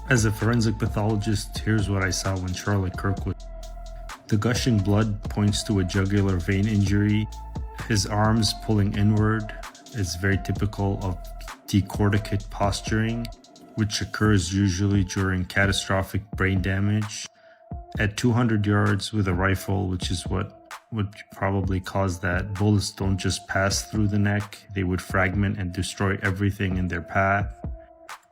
As a forensic pathologist, here's what I saw when Charlie Kirk was. The gushing blood points to a jugular vein injury. His arms pulling inward is very typical of decorticate posturing, which occurs usually during catastrophic brain damage. At 200 yards with a rifle, which is what would probably cause that, bullets don't just pass through the neck, they would fragment and destroy everything in their path.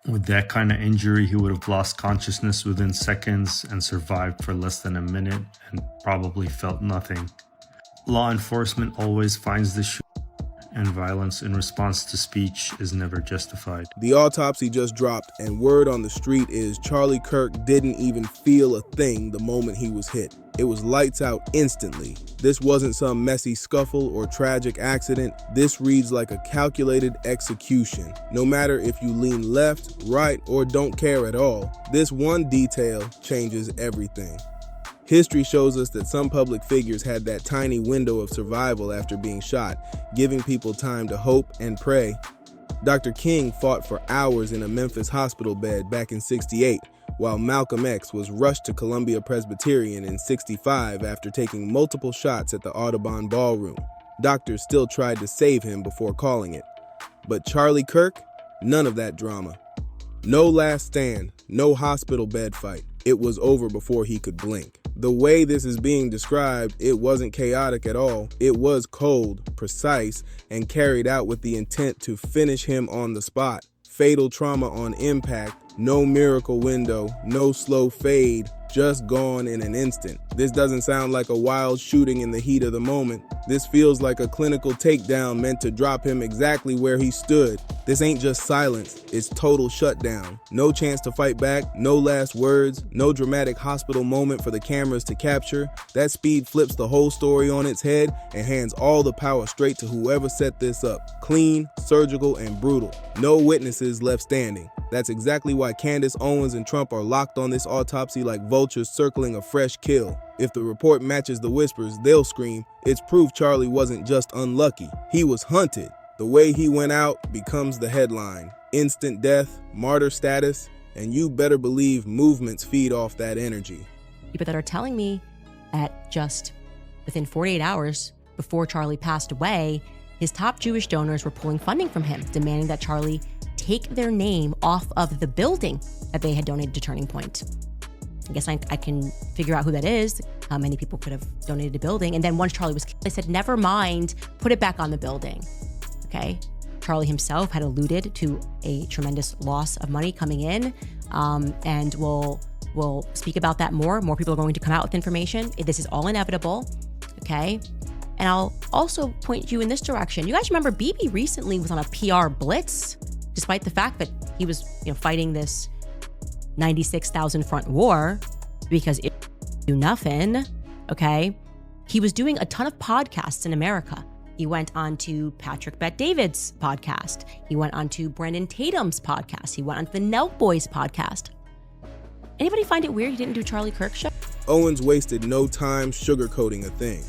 With that kind of injury, he would have lost consciousness within seconds and survived for less than a minute and probably felt nothing. Law enforcement always finds the shooter, and violence in response to speech is never justified. The autopsy just dropped, and word on the street is Charlie Kirk didn't even feel a thing the moment he was hit. It was lights out instantly. This wasn't some messy scuffle or tragic accident. This reads like a calculated execution. No matter if you lean left, right, or don't care at all, this one detail changes everything. History shows us that some public figures had that tiny window of survival after being shot, giving people time to hope and pray. Dr. King fought for hours in a Memphis hospital bed back in '68, while Malcolm X was rushed to Columbia Presbyterian in '65 after taking multiple shots at the Audubon Ballroom. Doctors still tried to save him before calling it. But Charlie Kirk? None of that drama. No last stand, no hospital bed fight. It was over before he could blink. The way this is being described, it wasn't chaotic at all. It was cold, precise, and carried out with the intent to finish him on the spot. Fatal trauma on impact, no miracle window, no slow fade, just gone in an instant. This doesn't sound like a wild shooting in the heat of the moment. This feels like a clinical takedown meant to drop him exactly where he stood. This ain't just silence, it's total shutdown. No chance to fight back, no last words, no dramatic hospital moment for the cameras to capture. That speed flips the whole story on its head and hands all the power straight to whoever set this up. Clean, surgical, and brutal. No witnesses left standing. That's exactly why Candace Owens and Trump are locked on this autopsy like vultures circling a fresh kill. If the report matches the whispers, they'll scream, it's proof Charlie wasn't just unlucky. He was hunted. The way he went out becomes the headline. Instant death, martyr status, and you better believe movements feed off that energy. People that are telling me that just within 48 hours before Charlie passed away, his top Jewish donors were pulling funding from him, demanding that Charlie take their name off of the building that they had donated to Turning Point. I guess I can figure out who that is, how many people could have donated a building. And then once Charlie was killed, they said, never mind, put it back on the building. Okay. Charlie himself had alluded to a tremendous loss of money coming in, and we'll speak about that more. More people are going to come out with information. This is all inevitable. Okay. And I'll also point you in this direction. You guys remember Bibi recently was on a PR blitz, despite the fact that he was, fighting this 96,000 front war because it do nothing. Okay. He was doing a ton of podcasts in America. He went on to Patrick Bet-David's podcast. He went on to Brennan Tatum's podcast. He went on to the Nelk Boys podcast. Anybody find it weird he didn't do Charlie Kirk's show? Owens wasted no time sugarcoating a thing.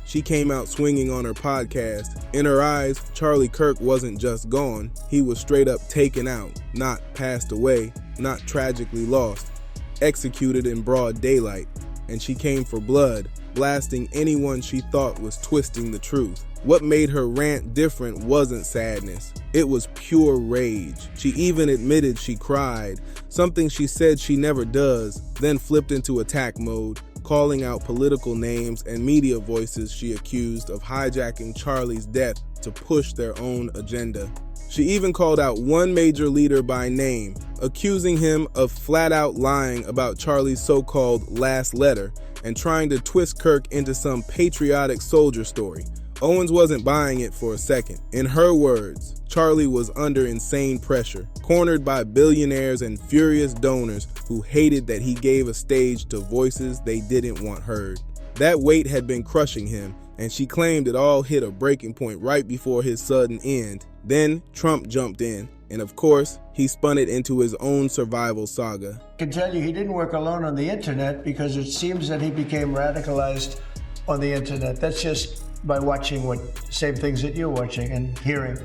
She came out swinging on her podcast. In her eyes, Charlie Kirk wasn't just gone. He was straight up taken out, not passed away, not tragically lost, executed in broad daylight. And she came for blood, blasting anyone she thought was twisting the truth. What made her rant different wasn't sadness. It was pure rage. She even admitted she cried, something she said she never does, then flipped into attack mode, calling out political names and media voices she accused of hijacking Charlie's death to push their own agenda. She even called out one major leader by name, accusing him of flat out lying about Charlie's so-called last letter and trying to twist Kirk into some patriotic soldier story. Owens wasn't buying it for a second. In her words, Charlie was under insane pressure, cornered by billionaires and furious donors who hated that he gave a stage to voices they didn't want heard. That weight had been crushing him, and she claimed it all hit a breaking point right before his sudden end. Then Trump jumped in, and of course, he spun it into his own survival saga. I can tell you he didn't work alone on the internet because it seems that he became radicalized on the internet. That's just by watching same things that you're watching and hearing.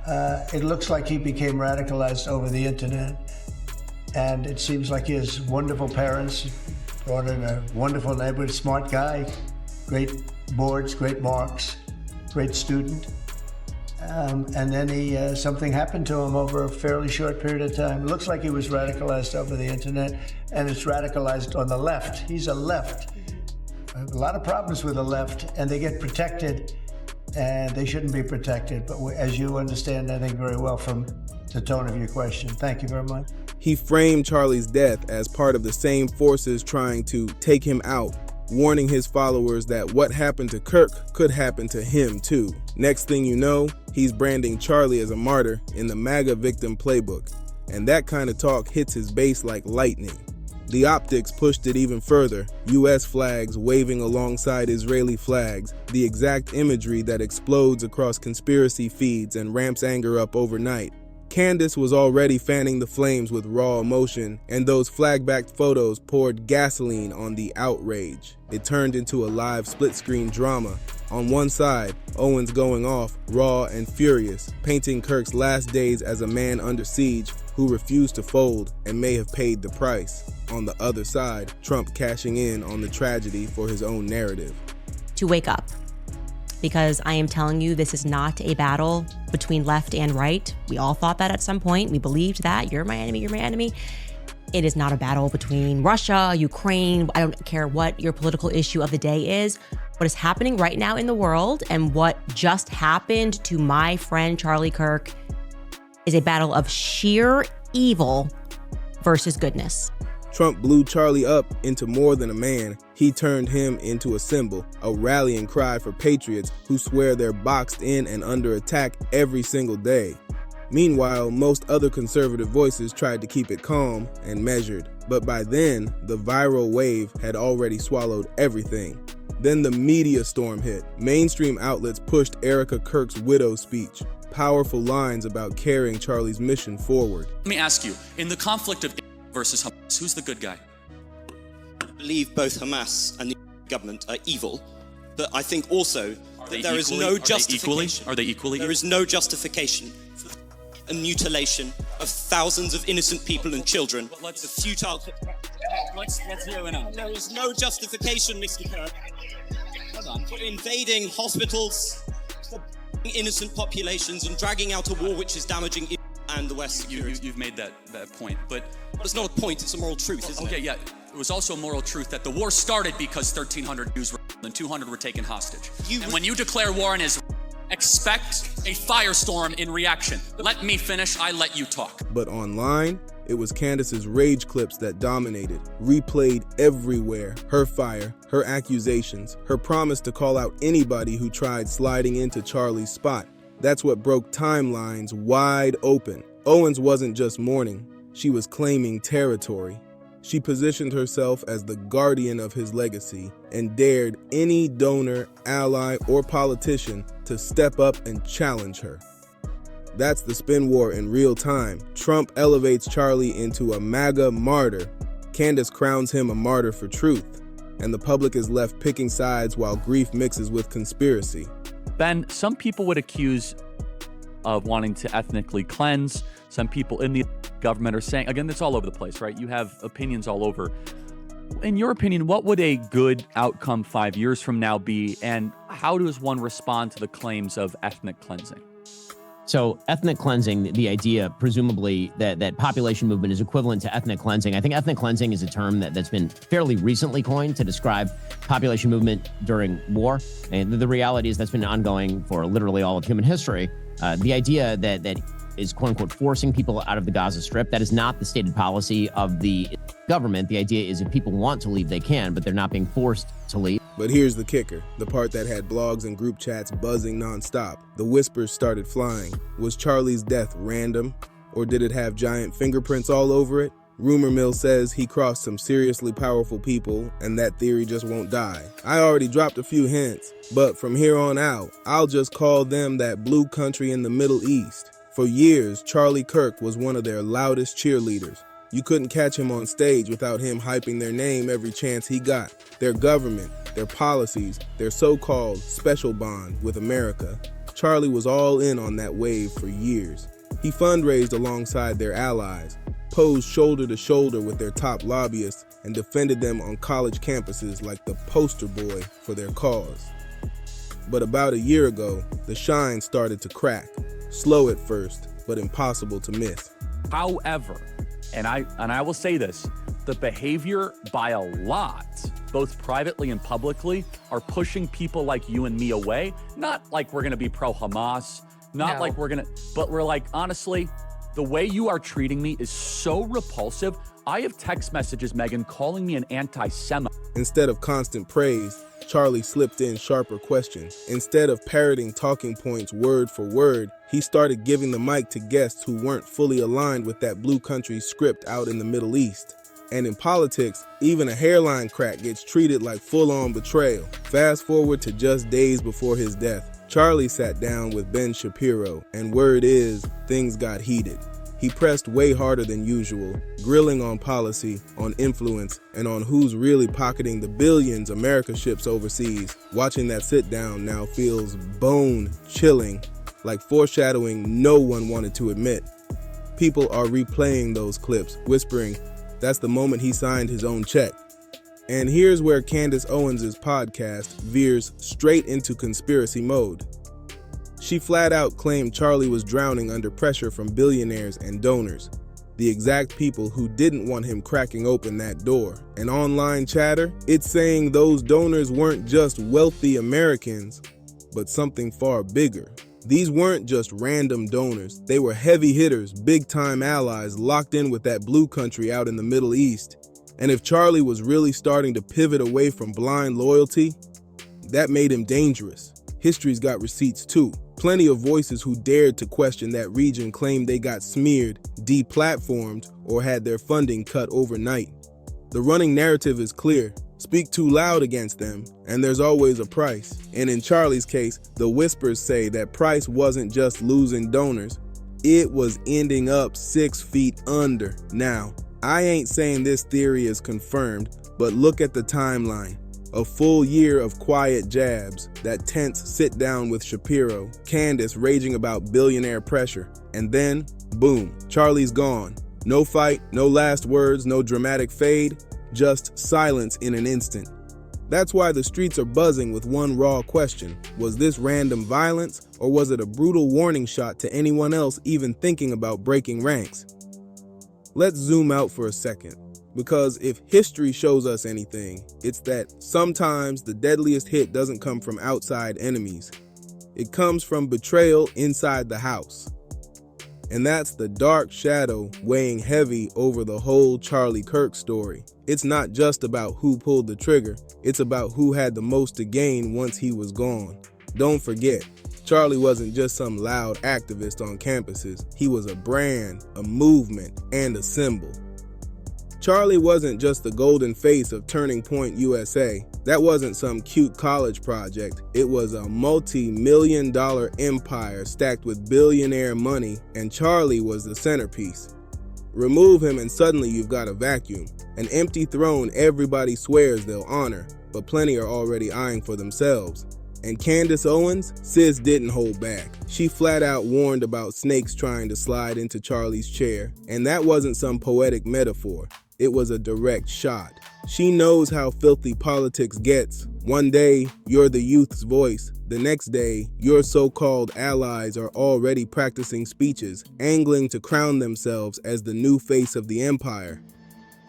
It looks like he became radicalized over the internet. And it seems like he has wonderful parents, brought in a wonderful neighborhood, smart guy, great boards, great marks, great student. And then something happened to him over a fairly short period of time. It looks like he was radicalized over the internet, and it's radicalized on the left. He's a left. A lot of problems with the left, and they get protected, and they shouldn't be protected. But as you understand, I think very well from the tone of your question. Thank you very much. He framed Charlie's death as part of the same forces trying to take him out, warning his followers that what happened to Kirk could happen to him too. Next thing you know, he's branding Charlie as a martyr in the MAGA victim playbook. And that kind of talk hits his base like lightning. The optics pushed it even further, US flags waving alongside Israeli flags, the exact imagery that explodes across conspiracy feeds and ramps anger up overnight. Candace was already fanning the flames with raw emotion, and those flag-backed photos poured gasoline on the outrage. It turned into a live split-screen drama. On one side, Owens going off, raw and furious, painting Kirk's last days as a man under siege who refused to fold and may have paid the price. On the other side, Trump cashing in on the tragedy for his own narrative. To wake up. Because I am telling you, this is not a battle between left and right. We all thought that at some point. We believed that. You're my enemy, you're my enemy. It is not a battle between Russia, Ukraine. I don't care what your political issue of the day is. What is happening right now in the world and what just happened to my friend Charlie Kirk is a battle of sheer evil versus goodness. Trump blew Charlie up into more than a man. He turned him into a symbol, a rallying cry for patriots who swear they're boxed in and under attack every single day. Meanwhile, most other conservative voices tried to keep it calm and measured, but by then, the viral wave had already swallowed everything. Then the media storm hit. Mainstream outlets pushed Erica Kirk's widow speech, powerful lines about carrying Charlie's mission forward. Let me ask you, in the conflict of versus Hamas, who's the good guy? I believe both Hamas and the government are evil, but I think also that there is no justification. Are they equally? There is no justification for the mutilation of thousands of innocent people and children. The futile. Let's zero in on. There is no justification, Mr. Kirk, for invading hospitals, for innocent populations, and dragging out a war which is damaging and the West security. You've made that point, but it's not a point, it's a moral truth, isn't it? Okay, yeah. It was also a moral truth that the war started because 1,300 Jews were and 200 were taken hostage. And when you declare war on Israel, expect a firestorm in reaction. Let me finish, I let you talk. But online, it was Candace's rage clips that dominated, replayed everywhere. Her fire, her accusations, her promise to call out anybody who tried sliding into Charlie's spot. That's what broke timelines wide open. Owens wasn't just mourning, she was claiming territory. She positioned herself as the guardian of his legacy and dared any donor, ally, or politician to step up and challenge her. That's the spin war in real time. Trump elevates Charlie into a MAGA martyr. Candace crowns him a martyr for truth. And the public is left picking sides while grief mixes with conspiracy. Ben, some people would accuse of wanting to ethnically cleanse. Some people in the government are saying, again, it's all over the place, right? You have opinions all over. In your opinion, what would a good outcome 5 years from now be? And how does one respond to the claims of ethnic cleansing? So ethnic cleansing, the idea, presumably, that population movement is equivalent to ethnic cleansing. I think ethnic cleansing is a term that's been fairly recently coined to describe population movement during war. And the reality is that's been ongoing for literally all of human history. The idea that is, quote unquote, forcing people out of the Gaza Strip, that is not the stated policy of the government. The idea is if people want to leave, they can, but they're not being forced to leave. But here's the kicker, the part that had blogs and group chats buzzing nonstop. The whispers started flying. Was Charlie's death random? Or did it have giant fingerprints all over it? Rumor mill says he crossed some seriously powerful people, and that theory just won't die. I already dropped a few hints, but from here on out, I'll just call them that blue country in the Middle East. For years, Charlie Kirk was one of their loudest cheerleaders. You couldn't catch him on stage without him hyping their name every chance he got. Their government, their policies, their so-called special bond with America. Charlie was all in on that wave for years. He fundraised alongside their allies. posed shoulder to shoulder with their top lobbyists, and defended them on college campuses like the poster boy for their cause. But about a year ago, the shine started to crack. Slow at first, but impossible to miss. However, and I will say this, the behavior by a lot, both privately and publicly, are pushing people like you and me away. Not like we're going to be pro-Hamas, not like we're going to, but we're like, honestly, the way you are treating me is so repulsive. I have text messages, Megan, calling me an anti-Semite. Instead of constant praise, Charlie slipped in sharper questions. Instead of parroting talking points word for word, he started giving the mic to guests who weren't fully aligned with that blue country script out in the Middle East. And in politics, even a hairline crack gets treated like full-on betrayal. Fast forward to just days before his death. Charlie sat down with Ben Shapiro, and word is, things got heated. He pressed way harder than usual, grilling on policy, on influence, and on who's really pocketing the billions America ships overseas. Watching that sit-down now feels bone-chilling, like foreshadowing no one wanted to admit. People are replaying those clips, whispering, that's the moment he signed his own check. And here's where Candace Owens' podcast veers straight into conspiracy mode. She flat out claimed Charlie was drowning under pressure from billionaires and donors, the exact people who didn't want him cracking open that door. And online chatter, it's saying those donors weren't just wealthy Americans, but something far bigger. These weren't just random donors. They were heavy hitters, big-time allies locked in with that blue country out in the Middle East. And if Charlie was really starting to pivot away from blind loyalty, that made him dangerous. History's got receipts too. Plenty of voices who dared to question that region claimed they got smeared, deplatformed, or had their funding cut overnight. The running narrative is clear. Speak too loud against them, and there's always a price. And in Charlie's case, the whispers say that price wasn't just losing donors, it was ending up 6 feet under. Now, I ain't saying this theory is confirmed, but look at the timeline. A full year of quiet jabs, that tense sit down with Shapiro, Candace raging about billionaire pressure, and then, boom, Charlie's gone. No fight, no last words, no dramatic fade, just silence in an instant. That's why the streets are buzzing with one raw question. Was this random violence, or was it a brutal warning shot to anyone else even thinking about breaking ranks? Let's zoom out for a second. Because if history shows us anything, it's that sometimes the deadliest hit doesn't come from outside enemies. It comes from betrayal inside the house. And that's the dark shadow weighing heavy over the whole Charlie Kirk story. It's not just about who pulled the trigger, it's about who had the most to gain once he was gone. Don't forget, Charlie wasn't just some loud activist on campuses. He was a brand, a movement, and a symbol. Charlie wasn't just the golden face of Turning Point USA. That wasn't some cute college project. It was a multi-million-dollar empire stacked with billionaire money, and Charlie was the centerpiece. Remove him and suddenly you've got a vacuum. An empty throne everybody swears they'll honor, but plenty are already eyeing for themselves. And Candace Owens, sis didn't hold back. She flat out warned about snakes trying to slide into Charlie's chair, and that wasn't some poetic metaphor. It was a direct shot. She knows how filthy politics gets. One day, you're the youth's voice. The next day, your so-called allies are already practicing speeches, angling to crown themselves as the new face of the empire.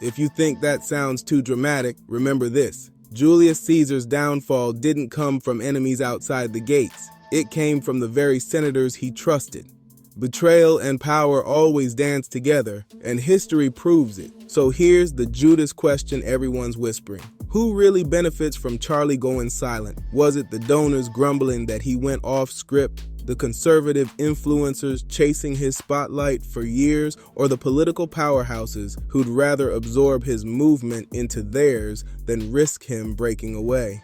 If you think that sounds too dramatic, remember this. Julius Caesar's downfall didn't come from enemies outside the gates. It came from the very senators he trusted. Betrayal and power always dance together, and history proves it. So here's the Judas question everyone's whispering. Who really benefits from Charlie going silent? Was it the donors grumbling that he went off script, the conservative influencers chasing his spotlight for years, or the political powerhouses who'd rather absorb his movement into theirs than risk him breaking away?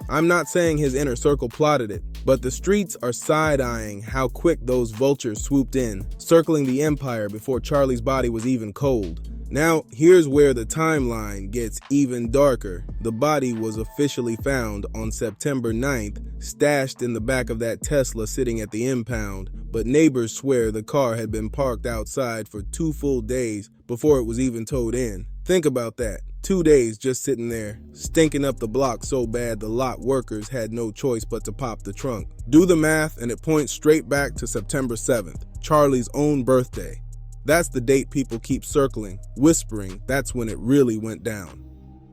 I'm not saying his inner circle plotted it, but the streets are side-eyeing how quick those vultures swooped in, circling the empire before Charlie's body was even cold. Now, here's where the timeline gets even darker. The body was officially found on September 9th, stashed in the back of that Tesla sitting at the impound, but neighbors swear the car had been parked outside for 2 full days before it was even towed in. Think about that. 2 days just sitting there, stinking up the block so bad the lot workers had no choice but to pop the trunk. Do the math and it points straight back to September 7th, Charlie's own birthday. That's the date people keep circling, whispering that's when it really went down.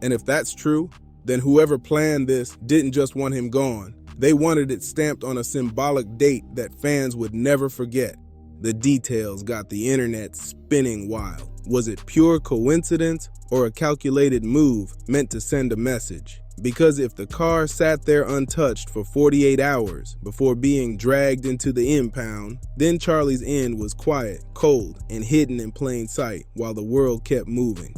And if that's true, then whoever planned this didn't just want him gone. They wanted it stamped on a symbolic date that fans would never forget. The details got the internet spinning wild. Was it pure coincidence or a calculated move meant to send a message? Because if the car sat there untouched for 48 hours before being dragged into the impound, then Charlie's end was quiet, cold, and hidden in plain sight while the world kept moving.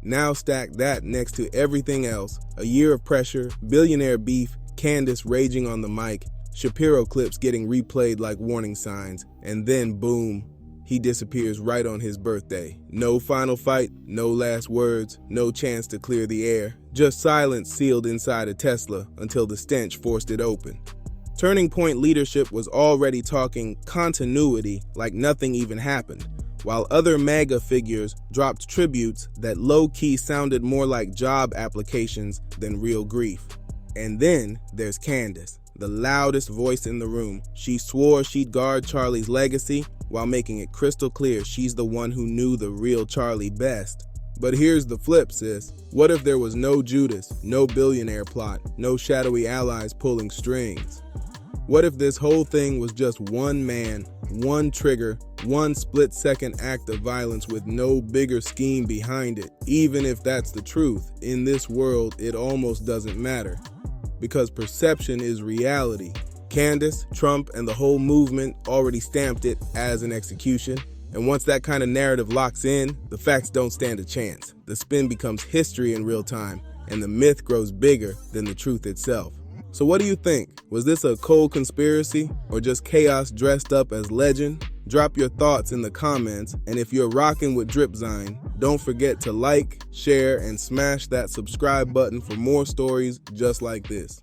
Now stack that next to everything else, a year of pressure, billionaire beef, Candace raging on the mic, Shapiro clips getting replayed like warning signs, and then boom, he disappears right on his birthday. No final fight, no last words, no chance to clear the air, just silence sealed inside a Tesla until the stench forced it open. Turning Point leadership was already talking continuity like nothing even happened, while other MAGA figures dropped tributes that low-key sounded more like job applications than real grief. And then there's Candace, the loudest voice in the room. She swore she'd guard Charlie's legacy while making it crystal clear she's the one who knew the real Charlie best. But here's the flip, sis. What if there was no Judas, no billionaire plot, no shadowy allies pulling strings? What if this whole thing was just one man, one trigger, one split-second act of violence with no bigger scheme behind it? Even if that's the truth, in this world, it almost doesn't matter. Because perception is reality. Candace, Trump, and the whole movement already stamped it as an execution. And once that kind of narrative locks in, the facts don't stand a chance. The spin becomes history in real time, and the myth grows bigger than the truth itself. So what do you think? Was this a cold conspiracy or just chaos dressed up as legend? Drop your thoughts in the comments, and if you're rocking with Dripzine, don't forget to like, share, and smash that subscribe button for more stories just like this.